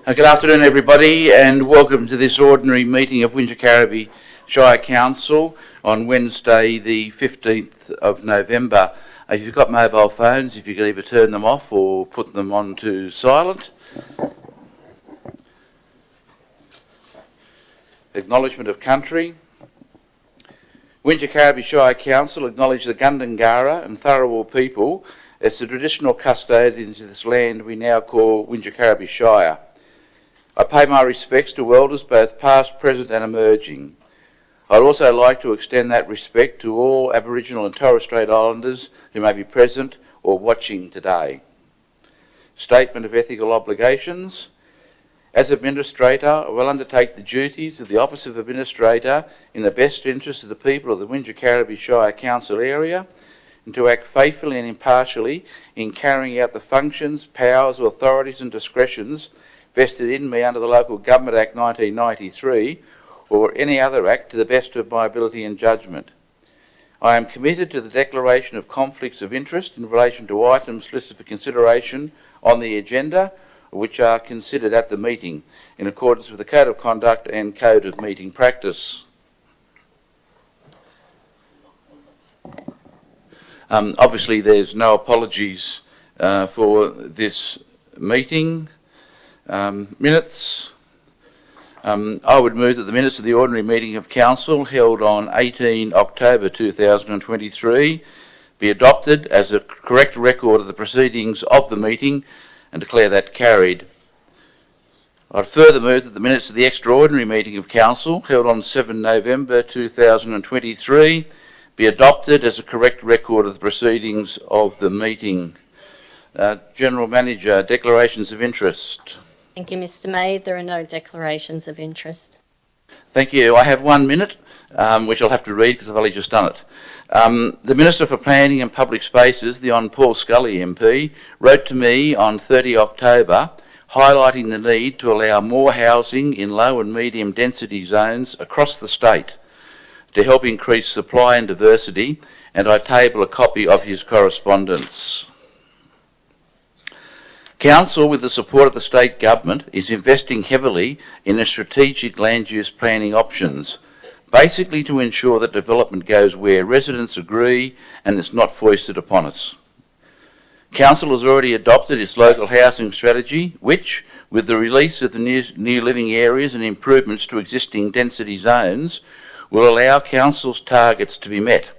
Good afternoon, everybody, and welcome to this ordinary meeting of Wingecarribee Shire Council on Wednesday, the 15th of November. If you've got mobile phones, if you could either turn them off or put them on to silent. Acknowledgement of country. Wingecarribee Shire Council acknowledge the Gundungurra and Tharawal people as the traditional custodians of this land we now call Wingecarribee Shire. I pay my respects to elders both past, present and emerging. I'd also like to extend that respect to all Aboriginal and Torres Strait Islanders who may be present or watching today. Statement of ethical obligations. As Administrator, I will undertake the duties of the Office of Administrator in the best interest of the people of the Wingecarribee Shire Council area and to act faithfully and impartially in carrying out the functions, powers, authorities and discretions vested in me under the Local Government Act 1993 or any other act to the best of my ability and judgment. I am committed to the declaration of conflicts of interest in relation to items listed for consideration on the agenda which are considered at the meeting in accordance with the Code of Conduct and Code of Meeting Practice. Obviously there's no apologies for this meeting. Minutes. I would move that the minutes of the ordinary meeting of Council held on 18 October 2023 be adopted as a correct record of the proceedings of the meeting and declare that carried. I'd further move that the minutes of the extraordinary meeting of Council held on 7 November 2023 be adopted as a correct record of the proceedings of the meeting. General Manager, declarations of interest. Thank you, Mr. May. There are no declarations of interest. Thank you. I have 1 minute, which I'll have to read because I've only just done it. The Minister for Planning and Public Spaces, the Hon. Paul Scully MP, wrote to me on 30 October highlighting the need to allow more housing in low and medium density zones across the state to help increase supply and diversity, and I table a copy of his correspondence. Council, with the support of the state government, is investing heavily in the strategic land use planning options, basically to ensure that development goes where residents agree and is not foisted upon us. Council has already adopted its local housing strategy, which, with the release of the new living areas and improvements to existing density zones, will allow Council's targets to be met,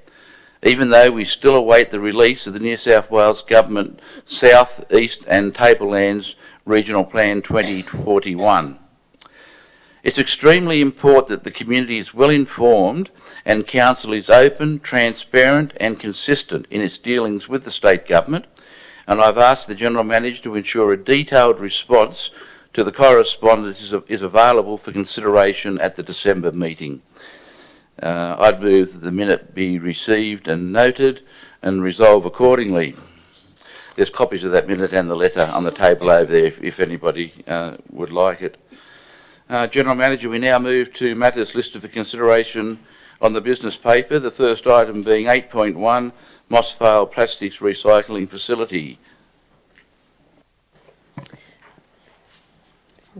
even though we still await the release of the New South Wales Government South, East and Tablelands Regional Plan 2041. It's extremely important that the community is well informed and Council is open, transparent and consistent in its dealings with the state government, and I've asked the General Manager to ensure a detailed response to the correspondence is available for consideration at the December meeting. I'd move that the minute be received and noted and resolve accordingly. There's copies of that minute and the letter on the table over there if anybody would like it. General Manager, we now move to matters listed for consideration on the business paper, the first item being 8.1, Mosel Plastics Recycling Facility.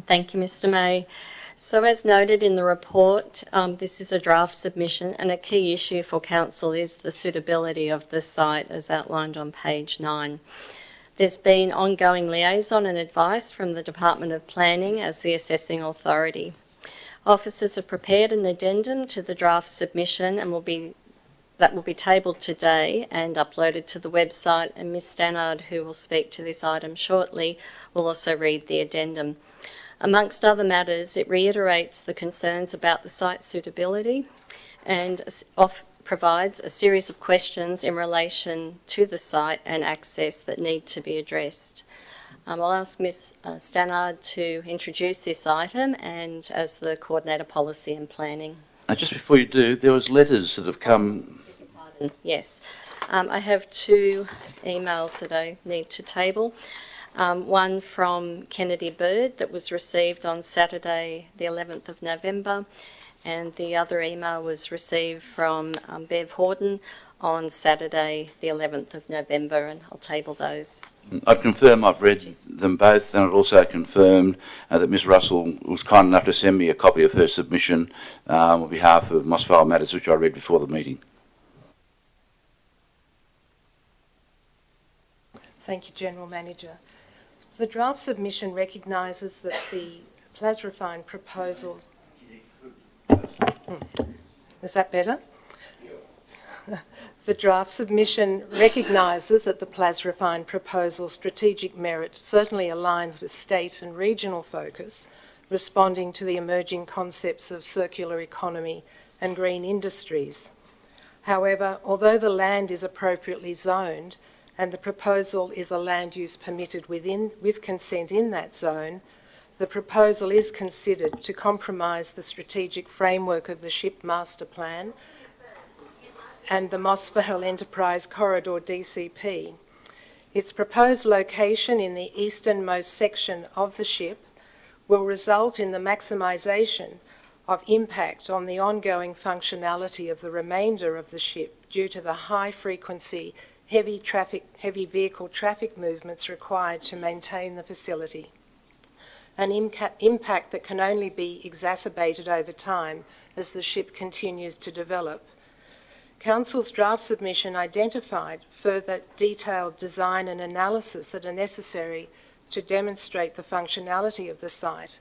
Thank you, Mr. May. So as noted in the report, this is a draft submission and a key issue for Council is the suitability of the site as outlined on page 9. There's been ongoing liaison and advice from the Department of Planning as the assessing authority. Officers have prepared an addendum to the draft submission and will be tabled today and uploaded to the website, and Ms Stannard, who will speak to this item shortly, will also read the addendum. Amongst other matters, it reiterates the concerns about the site suitability and provides a series of questions in relation to the site and access that need to be addressed. I'll ask Ms Stannard to introduce this item and as the Coordinator Policy and Planning. Just before you do, there was letters that have come. Yes. I have 2 emails that I need to table. One from Kennedy Bird that was received on Saturday the 11th of November, and the other email was received from Bev Horton on Saturday, the 11th of November, and I'll table those. I'd confirm I've read them both, and I'd also confirm that Ms Russell was kind enough to send me a copy of her submission on behalf of Mosel Matters, which I read before the meeting. Thank you, General Manager. The draft submission recognises that the Plasrefine proposal... Is that better? The draft submission recognises that the Plasrefine proposal strategic merit certainly aligns with state and regional focus, responding to the emerging concepts of circular economy and green industries. However, although the land is appropriately zoned and the proposal is a land use permitted with consent in that zone, the proposal is considered to compromise the strategic framework of the Ship Master Plan and the Mosel Enterprise Corridor DCP. Its proposed location in the easternmost section of the ship will result in the maximisation of impact on the ongoing functionality of the remainder of the ship due to the high frequency heavy vehicle traffic movements required to maintain the facility, an impact that can only be exacerbated over time as the ship continues to develop. Council's draft submission identified further detailed design and analysis that are necessary to demonstrate the functionality of the site.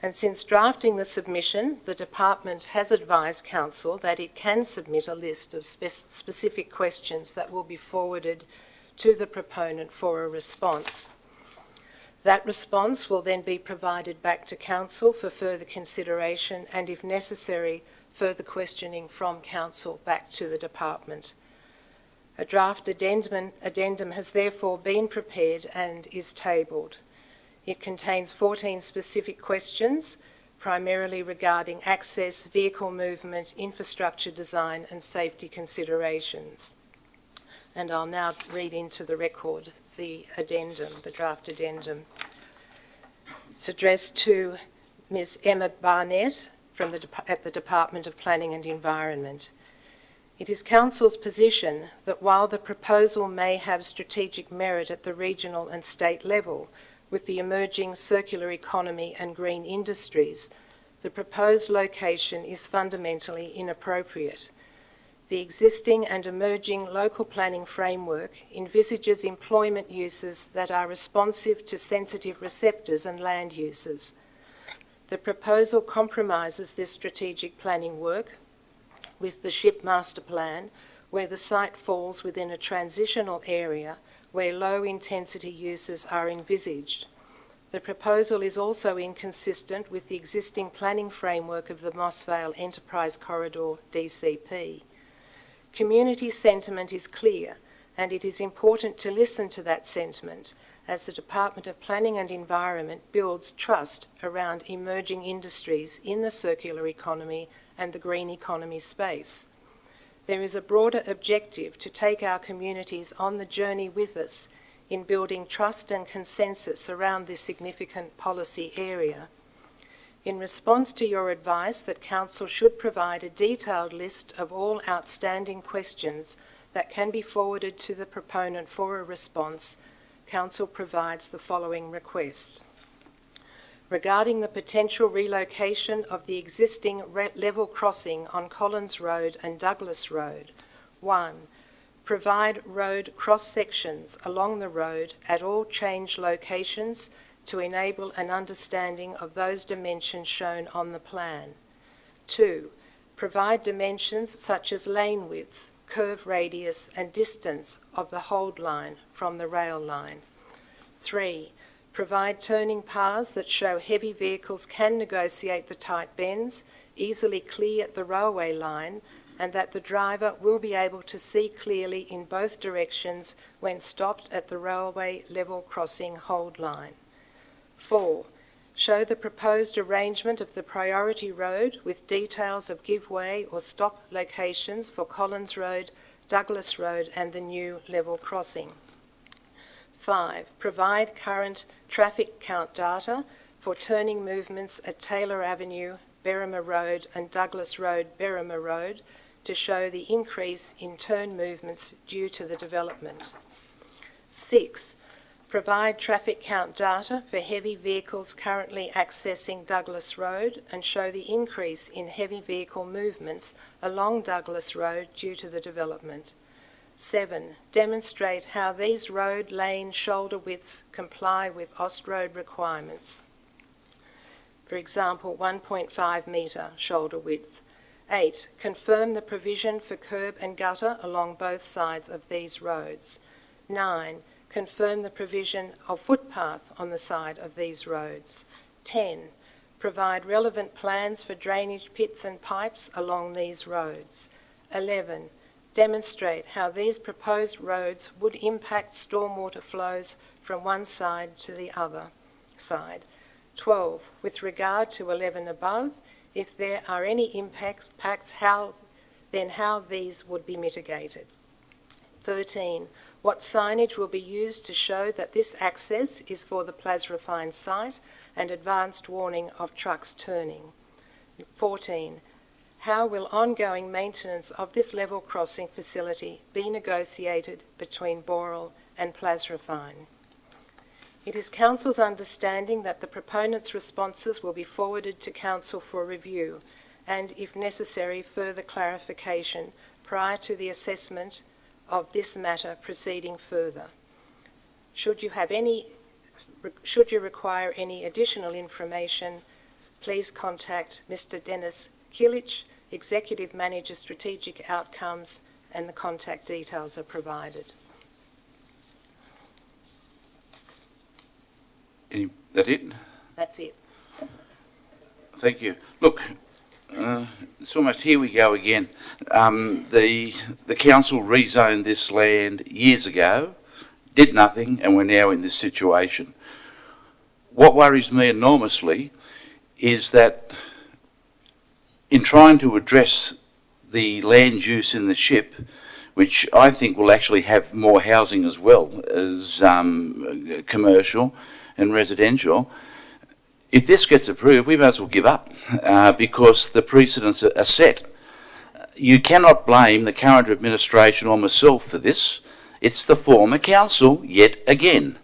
And since drafting the submission, the Department has advised Council that it can submit a list of specific questions that will be forwarded to the proponent for a response. That response will then be provided back to Council for further consideration and, if necessary, further questioning from Council back to the Department. A draft addendum has therefore been prepared and is tabled. It contains 14 specific questions, primarily regarding access, vehicle movement, infrastructure design and safety considerations. And I'll now read into the record the addendum, the draft addendum. It's addressed to Ms Emma Barnett at the Department of Planning and Environment. It is Council's position that while the proposal may have strategic merit at the regional and state level with the emerging circular economy and green industries, the proposed location is fundamentally inappropriate. The existing and emerging local planning framework envisages employment uses that are responsive to sensitive receptors and land uses. The proposal compromises this strategic planning work with the Ship Master Plan, where the site falls within a transitional area where low-intensity uses are envisaged. The proposal is also inconsistent with the existing planning framework of the Mosel Enterprise Corridor DCP. Community sentiment is clear, and it is important to listen to that sentiment as the Department of Planning and Environment builds trust around emerging industries in the circular economy and the green economy space. There is a broader objective to take our communities on the journey with us in building trust and consensus around this significant policy area. In response to your advice that Council should provide a detailed list of all outstanding questions that can be forwarded to the proponent for a response, Council provides the following request. Regarding the potential relocation of the existing level crossing on Collins Road and Douglas Road, 1. Provide road cross-sections along the road at all change locations to enable an understanding of those dimensions shown on the plan. 2. Provide dimensions such as lane widths, curve radius and distance of the hold line from the rail line. 3. Provide turning paths that show heavy vehicles can negotiate the tight bends, easily clear the railway line, and that the driver will be able to see clearly in both directions when stopped at the railway level crossing hold line. 4. Show the proposed arrangement of the priority road with details of give way or stop locations for Collins Road, Douglas Road and the new level crossing. 5. Provide current traffic count data for turning movements at Taylor Avenue, Berrima Road and Douglas Road, Berrima Road to show the increase in turn movements due to the development. 6. Provide traffic count data for heavy vehicles currently accessing Douglas Road and show the increase in heavy vehicle movements along Douglas Road due to the development. 7. Demonstrate how these road lane shoulder widths comply with Ost Road requirements. For example, 1.5 metre shoulder width. 8. Confirm the provision for curb and gutter along both sides of these roads. 9. Confirm the provision of footpath on the side of these roads. 10. Provide relevant plans for drainage pits and pipes along these roads. 11. Demonstrate how these proposed roads would impact stormwater flows from one side to the other side. 12. With regard to 11 above, if there are any impacts, how these would be mitigated. 13. What signage will be used to show that this access is for the Plasrefine site and advanced warning of trucks turning. 14. How will ongoing maintenance of this level crossing facility be negotiated between Boral and Plasrefine? It is Council's understanding that the proponents' responses will be forwarded to Council for review and, if necessary, further clarification prior to the assessment of this matter proceeding further. Should you require any additional information, please contact Mr. Dennis Kilich, Executive Manager Strategic Outcomes, and the contact details are provided. That it? That's it. Thank you. Look, it's almost here we go again. The council rezoned this land years ago, did nothing, and we're now in this situation. What worries me enormously is that in trying to address the land use in the ship, which I think will actually have more housing as well as commercial and residential, if this gets approved, we might as well give up because the precedents are set. You cannot blame the current administration or myself for this. It's the former council yet again.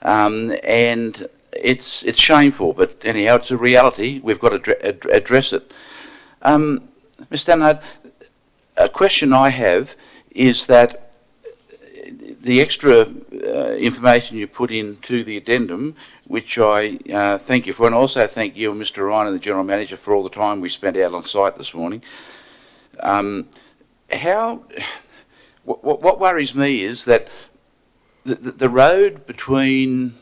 And it's shameful, but anyhow, it's a reality. We've got to address it. Ms. Stannard, a question I have is that the extra information you put into the addendum, which I thank you for, and also thank you and Mr. Ryan and the General Manager for all the time we spent out on site this morning. What worries me is that the road between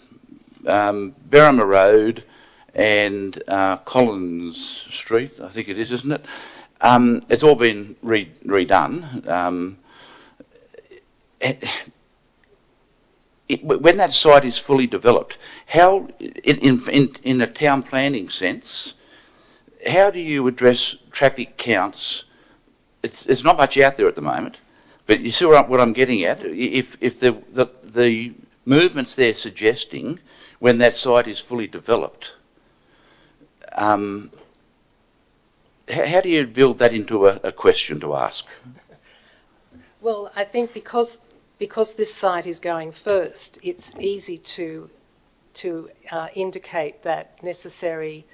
Berrima Road and Collins Street, I think it is, isn't it? It's all been redone. When that site is fully developed, how, in a town planning sense, how do you address traffic counts? It's not much out there at the moment, but you see what I'm getting at. If the movements they're suggesting, when that site is fully developed, how do you build that into a question to ask? Well, I think because this site is going first, it's easy to indicate that necessary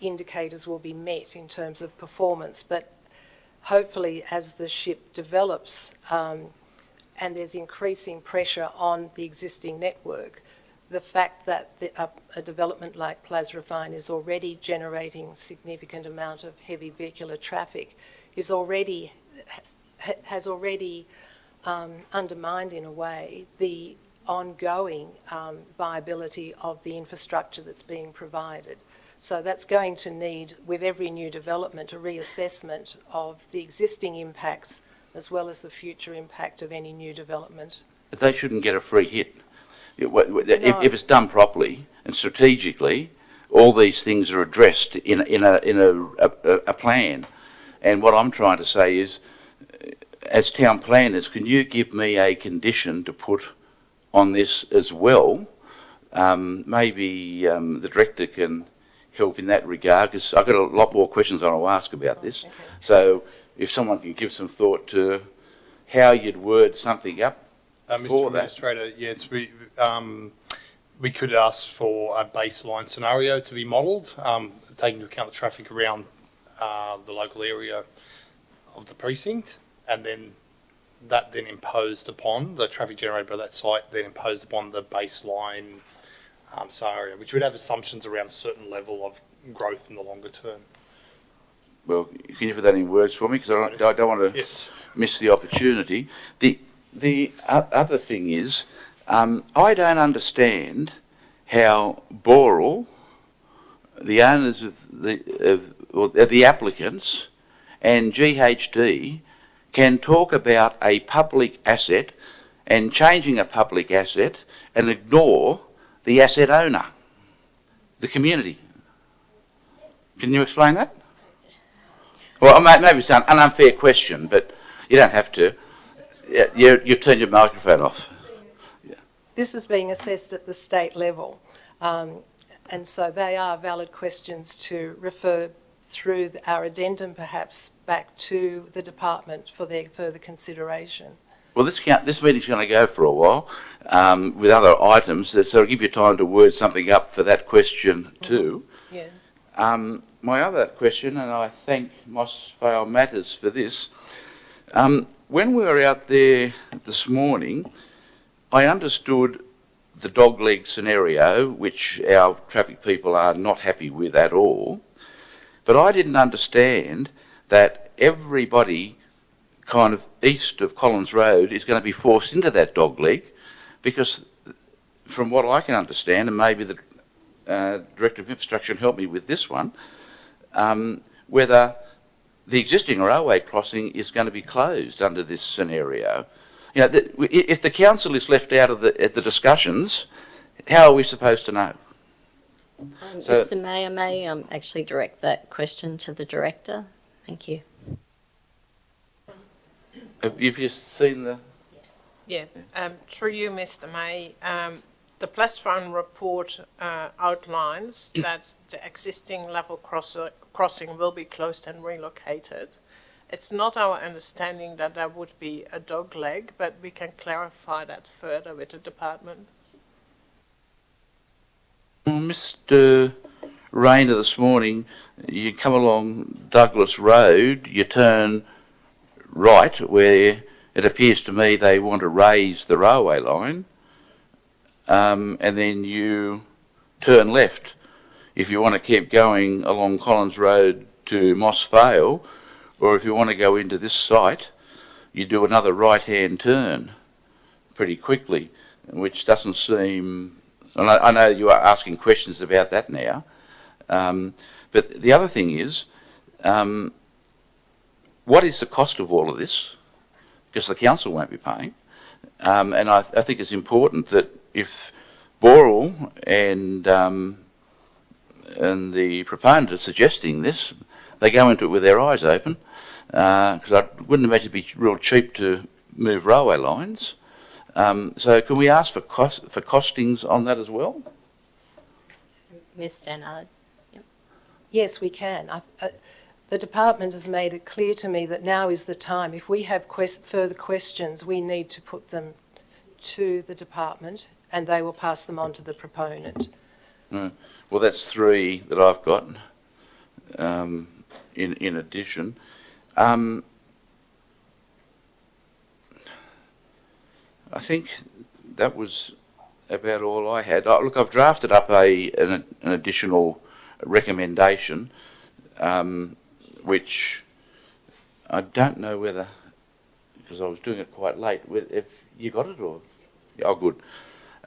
indicators will be met in terms of performance. But hopefully, as the ship develops and there's increasing pressure on the existing network, the fact that a development like Plasrefine is already generating significant amount of heavy vehicular traffic has already undermined, in a way, the ongoing viability of the infrastructure that's being provided. So that's going to need, with every new development, a reassessment of the existing impacts as well as the future impact of any new development. But they shouldn't get a free hit. If it's done properly and strategically, all these things are addressed in a plan. And what I'm trying to say is, as town planners, can you give me a condition to put on this as well? Maybe the director can help in that regard, because I've got a lot more questions I want to ask about this. Okay. So if someone can give some thought to how you'd word something up for Mr. that. Administrator, yes, we could ask for a baseline scenario to be modelled, taking into account the traffic around the local area of the precinct, and then that then imposed upon the traffic generated by that site, then imposed upon the baseline scenario, which would have assumptions around a certain level of growth in the longer term. Well, can you put that in words for me? Because I don't want to Yes. miss the opportunity. The other thing is, I don't understand how Boral, the owners of the applicants, and GHD can talk about a public asset and changing a public asset and ignore the asset owner, the community. Can you explain that? Well, maybe it's an unfair question, but you don't have to. You turn your microphone off. This is being assessed at the state level, and so they are valid questions to refer through our addendum perhaps back to the department for their further consideration. Well, this meeting's going to go for a while with other items, so I'll give you time to word something up for that question too. Yeah. My other question, and I thank Mosel Matters for this, when we were out there this morning, I understood the dogleg scenario, which our traffic people are not happy with at all, but I didn't understand that everybody kind of east of Collins Road is going to be forced into that dogleg, because from what I can understand, and maybe the Director of Infrastructure can help me with this one, whether the existing railway crossing is going to be closed under this scenario. You know, if the council is left out of the discussions, how are we supposed to know? So, Mr Mayor, may I actually direct that question to the Director? Thank you. have you seen the... Yeah, through you, Mr. May, the Plasfront report outlines that the existing level crossing will be closed and relocated. It's not our understanding that there would be a dogleg, but we can clarify that further with the department. Mr Rayner, this morning, you come along Douglas Road, you turn right where it appears to me they want to raise the railway line, and then you turn left. If you want to keep going along Collins Road to Moss Vale, or if you want to go into this site, you do another right-hand turn pretty quickly, which doesn't seem... And I know you are asking questions about that now, but the other thing is, what is the cost of all of this? Because the council won't be paying. And I think it's important that if Boral and the proponent are suggesting this, they go into it with their eyes open, because I wouldn't imagine it'd be real cheap to move railway lines. So can we ask for costings on that as well? Ms Stannard. Yes, we can. The department has made it clear to me that now is the time. If we have further questions, we need to put them to the department and they will pass them on to the proponent. Well, that's three that I've got in addition. I think that was about all I had. Look, I've drafted up an additional recommendation, which I don't know whether, because I was doing it quite late, if you got it or... Oh, good.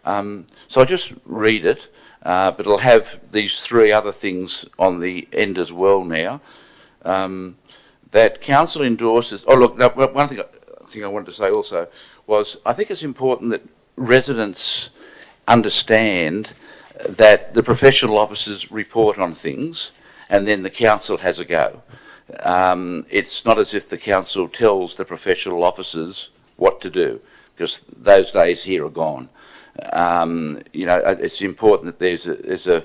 So I'll just read it, but it'll have these three other things on the end as well now. That council endorses... Oh, look, no, one thing I wanted to say also was I think it's important that residents understand that the professional officers report on things and then the council has a go. It's not as if the council tells the professional officers what to do, because those days here are gone. You know, it's important that there's a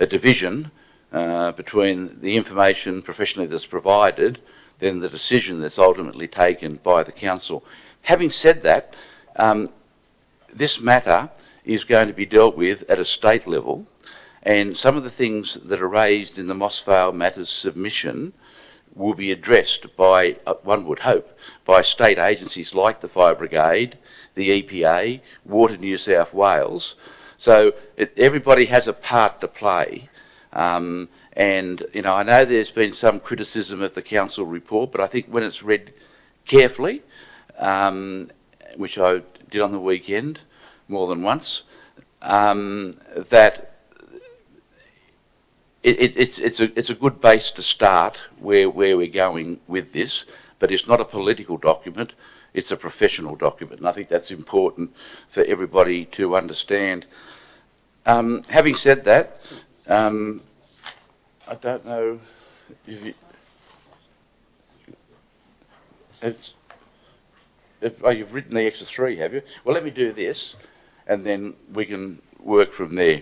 division between the information professionally that's provided, than the decision that's ultimately taken by the council. Having said that, this matter is going to be dealt with at a state level, and some of the things that are raised in the Mosel Matters submission will be addressed by, one would hope, by state agencies like the Fire Brigade, the EPA, Water New South Wales. So everybody has a part to play. And, you know, I know there's been some criticism of the council report, but I think when it's read carefully, which I did on the weekend more than once, that it's a good base to start where we're going with this, but it's not a political document, it's a professional document, and I think that's important for everybody to understand. Having said that, I don't know if you've written the extra 3, have you? Well, let me do this, and then we can work from there.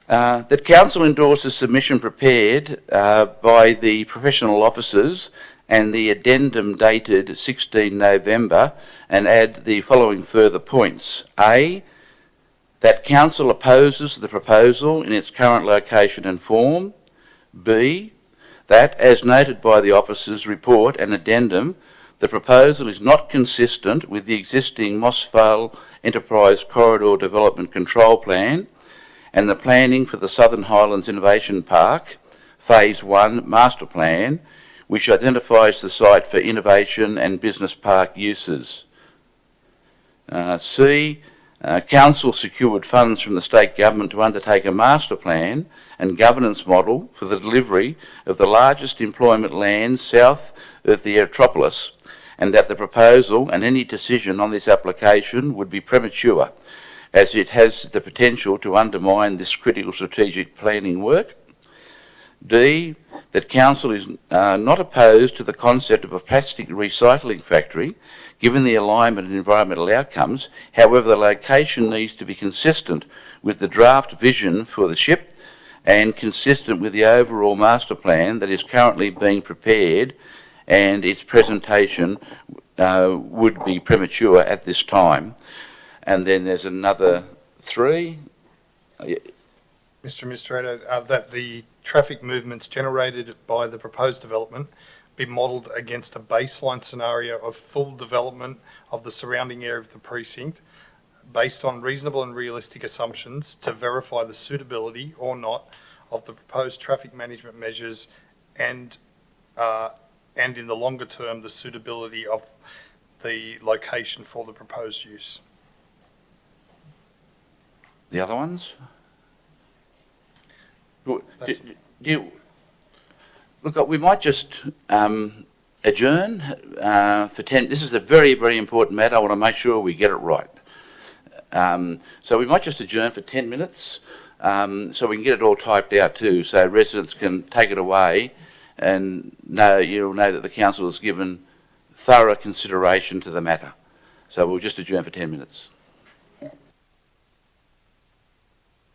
That council endorses submission prepared by the professional officers and the addendum dated 16 November, and add the following further points. A, that council opposes the proposal in its current location and form. B, that, as noted by the officers' report and addendum, the proposal is not consistent with the existing Mosel Enterprise Corridor Development Control Plan and the planning for the Southern Highlands Innovation Park, Phase 1 Master Plan, which identifies the site for innovation and business park uses. C, council secured funds from the state government to undertake a master plan and governance model for the delivery of the largest employment land south of the Aerotropolis, and that the proposal and any decision on this application would be premature, as it has the potential to undermine this critical strategic planning work. D, that council is not opposed to the concept of a plastic recycling factory, given the alignment and environmental outcomes. However, the location needs to be consistent with the draft vision for the ship and consistent with the overall master plan that is currently being prepared, and its presentation would be premature at this time. And then there's another 3. Mr Administrator, that the traffic movements generated by the proposed development be modelled against a baseline scenario of full development of the surrounding area of the precinct based on reasonable and realistic assumptions to verify the suitability or not of the proposed traffic management measures, and in the longer term the suitability of the location for the proposed use. The other ones? Look, we might just adjourn for 10. This is a very, very important matter. I want to make sure we get it right. So we might just adjourn for 10 minutes so we can get it all typed out too, so residents can take it away and you'll know that the council has given thorough consideration to the matter. So we'll just adjourn for 10 minutes.